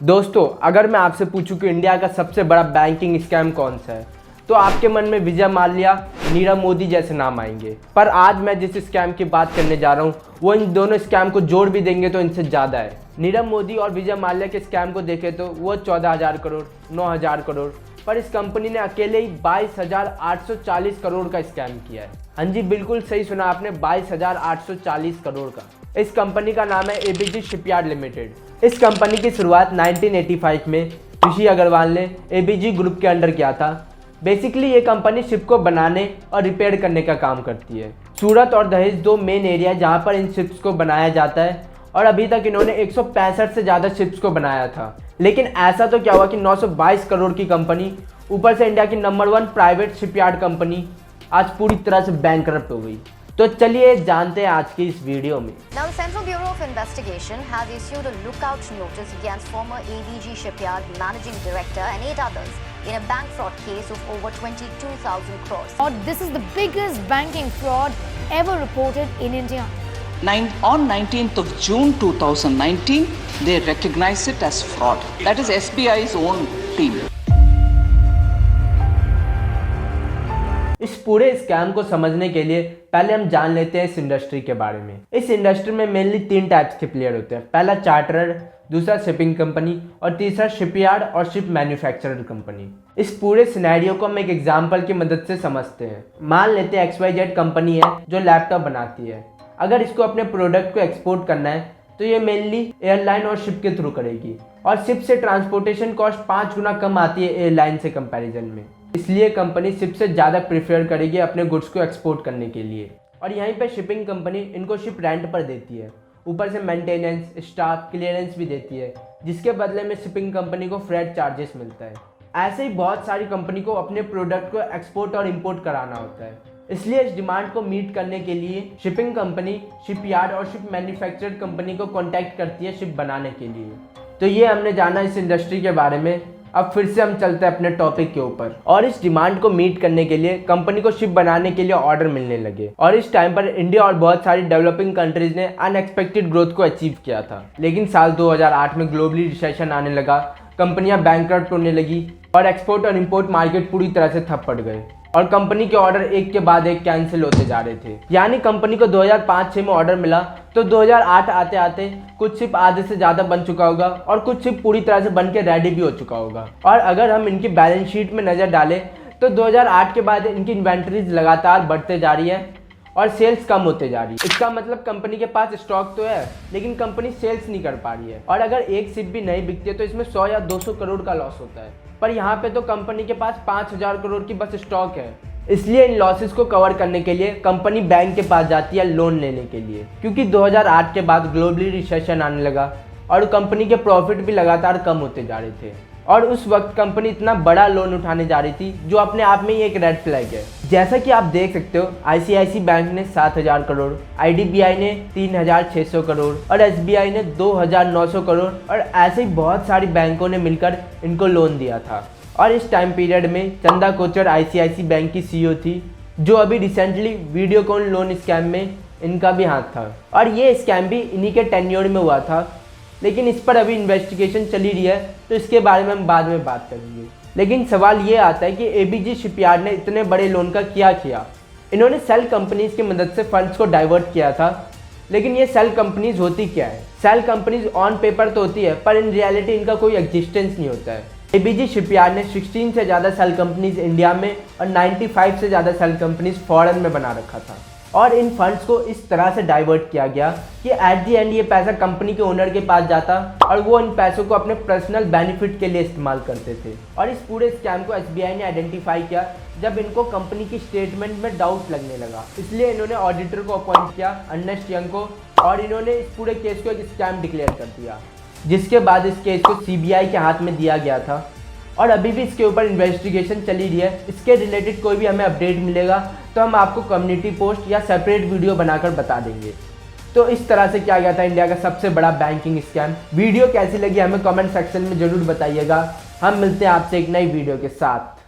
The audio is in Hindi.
दोस्तों, अगर मैं आपसे पूछूं कि इंडिया का सबसे बड़ा बैंकिंग स्कैम कौन सा है, तो आपके मन में विजय माल्या, नीरव मोदी जैसे नाम आएंगे। पर आज मैं जिस स्कैम की बात करने जा रहा हूँ वो इन दोनों स्कैम को जोड़ भी देंगे तो इनसे ज़्यादा है। नीरव मोदी और विजय माल्या के स्कैम को देखें तो वो 14,000 करोड़, 9,000 करोड़, पर इस कंपनी ने अकेले ही 22,840 करोड़ का स्कैम किया है। हाँ जी, बिल्कुल सही सुना आपने, 22,840 करोड़ का। इस कंपनी का नाम है एबीजी शिपयार्ड लिमिटेड। इस कंपनी की शुरुआत 1985 में ऋषि अग्रवाल ने एबीजी ग्रुप के अंडर किया था। बेसिकली ये कंपनी शिप को बनाने और रिपेयर करने का काम करती है। सूरत और दहेज दो मेन एरिया जहाँ पर इन शिप्स को बनाया जाता है और अभी तक इन्होंने 165 से ज़्यादा शिप्स को बनाया था। लेकिन ऐसा तो क्या हुआ कि 922 करोड़ की कंपनी, ऊपर से इंडिया की नंबर 1 प्राइवेट शिपयार्ड कंपनी, आज पूरी तरह से बैंकरप्ट हो गई। तो चलिए जानते हैं आज की इस वीडियो में। Now, the Central Bureau of Investigation has issued a lookout notice against former ABG Shipyard Managing Director and 8 others in a bank fraud case of over 22,000 crores. This is the biggest banking fraud ever reported in India. On 19th of June 2019, they recognized it as fraud. That is SBI's own team. इस पूरे स्कैम को समझने के लिए पहले हम जान लेते हैं इस इंडस्ट्री के बारे में। इस इंडस्ट्री में मेनली 3 टाइप्स के प्लेयर होते हैं। पहला चार्टरर, दूसरा शिपिंग कंपनी और तीसरा शिपयार्ड और शिप मैन्युफैक्चरर कंपनी। इस पूरे सिनेरियो को हम एक एग्जांपल की मदद से समझते हैं। मान लेते हैं XYZ कंपनी है जो लैपटॉप बनाती है। अगर इसको अपने प्रोडक्ट को एक्सपोर्ट करना है तो ये मेनली एयरलाइन और शिप के थ्रू करेगी, और शिप से ट्रांसपोर्टेशन कॉस्ट 5 गुना कम आती है एयरलाइन से कंपैरिजन में। इसलिए कंपनी शिप से ज़्यादा प्रेफर करेगी अपने गुड्स को एक्सपोर्ट करने के लिए। और यहीं पे शिपिंग कंपनी इनको शिप रेंट पर देती है, ऊपर से मेंटेनेंस, स्टाफ, क्लियरेंस भी देती है, जिसके बदले में शिपिंग कंपनी को फ्रेट चार्जेस मिलता है। ऐसे ही बहुत सारी कंपनी को अपने प्रोडक्ट को एक्सपोर्ट और इम्पोर्ट कराना होता है। इसलिए इस डिमांड को मीट करने के लिए शिपिंग कंपनी शिपयार्ड और शिप मैन्युफैक्चरर कंपनी को कॉन्टैक्ट करती है शिप बनाने के लिए। तो ये हमने जाना इस इंडस्ट्री के बारे में। अब फिर से हम चलते हैं अपने टॉपिक के ऊपर। और इस डिमांड को मीट करने के लिए कंपनी को शिप बनाने के लिए ऑर्डर मिलने लगे, और इस टाइम पर इंडिया और बहुत सारी डेवलपिंग कंट्रीज ने अनएक्सपेक्टेड ग्रोथ को अचीव किया था। लेकिन साल 2008 में ग्लोबली रिसेशन आने लगा, कंपनियां बैंकरप्ट होने लगी और एक्सपोर्ट और इंपोर्ट मार्केट पूरी तरह से ठप पड़ गए और कंपनी के ऑर्डर एक के बाद एक कैंसिल होते जा रहे थे। यानी कंपनी को 2005-06 में ऑर्डर मिला तो 2008 आते आते कुछ शिप आधे से ज़्यादा बन चुका होगा और कुछ शिप पूरी तरह से बन के रेडी भी हो चुका होगा। और अगर हम इनकी बैलेंस शीट में नज़र डालें तो 2008 के बाद इनकी इन्वेंट्रीज लगातार बढ़ते जा रही है और सेल्स कम होते जा रही है। इसका मतलब कंपनी के पास स्टॉक तो है लेकिन कंपनी सेल्स नहीं कर पा रही है, और अगर एक शिप भी नहीं बिकती है तो इसमें 100 या 200 करोड़ का लॉस होता है। पर यहाँ पे तो कंपनी के पास 5,000 करोड़ की बस स्टॉक है। इसलिए इन लॉसेस को कवर करने के लिए कंपनी बैंक के पास जाती है लोन लेने के लिए, क्योंकि 2008 के बाद ग्लोबली रिसेशन आने लगा और कंपनी के प्रॉफिट भी लगातार कम होते जा रहे थे। और उस वक्त कंपनी इतना बड़ा लोन उठाने जा रही थी जो अपने आप में ही एक रेड फ्लैग है। जैसा कि आप देख सकते हो, ICICI बैंक ने 7,000 करोड़, IDBI ने 3,600 करोड़ और SBI ने 2,900 करोड़, और ऐसे ही बहुत सारी बैंकों ने मिलकर इनको लोन दिया था। और इस टाइम पीरियड में चंदा कोचर ICICI बैंक की CEO थी, जो अभी रिसेंटली वीडियोकॉन लोन स्कैम में इनका भी हाथ था, और ये स्कैम भी इन्हीं के टेन्योर में हुआ था। लेकिन इस पर अभी इन्वेस्टिगेशन चली रही है तो इसके बारे में हम बाद में बात करेंगे। लेकिन सवाल ये आता है कि एबीजी शिपयार्ड ने इतने बड़े लोन का क्या किया। इन्होंने सेल कंपनीज की मदद से फंड्स को डाइवर्ट किया था। लेकिन ये सेल कंपनीज होती क्या है? सेल कंपनीज ऑन पेपर तो होती है पर इन रियलिटी इनका कोई एग्जिस्टेंस नहीं होता है। एबीजी शिपयार्ड ने 16 से ज़्यादा सेल कंपनीज इंडिया में और 95 से ज़्यादा सेल कंपनीज फॉरेन में बना रखा था, और इन फंड्स को इस तरह से डाइवर्ट किया गया कि एट दी एंड ये पैसा कंपनी के ओनर के पास जाता और वो इन पैसों को अपने पर्सनल बेनिफिट के लिए इस्तेमाल करते थे। और इस पूरे स्कैम को SBI ने आइडेंटिफाई किया जब इनको कंपनी की स्टेटमेंट में डाउट लगने लगा। इसलिए इन्होंने ऑडिटर को अपॉइंट किया, अर्नेस्ट यंग को, और इन्होंने इस पूरे केस को एक स्कैम डिक्लेयर कर दिया, जिसके बाद इस केस को CBI के हाथ में दिया गया था। और अभी भी इसके ऊपर इन्वेस्टिगेशन चली रही है। इसके रिलेटेड कोई भी हमें अपडेट मिलेगा तो हम आपको कम्युनिटी पोस्ट या सेपरेट वीडियो बनाकर बता देंगे। तो इस तरह से किया गया था इंडिया का सबसे बड़ा बैंकिंग स्कैम। वीडियो कैसी लगी हमें कमेंट सेक्शन में ज़रूर बताइएगा। हम मिलते हैं आपसे एक नई वीडियो के साथ।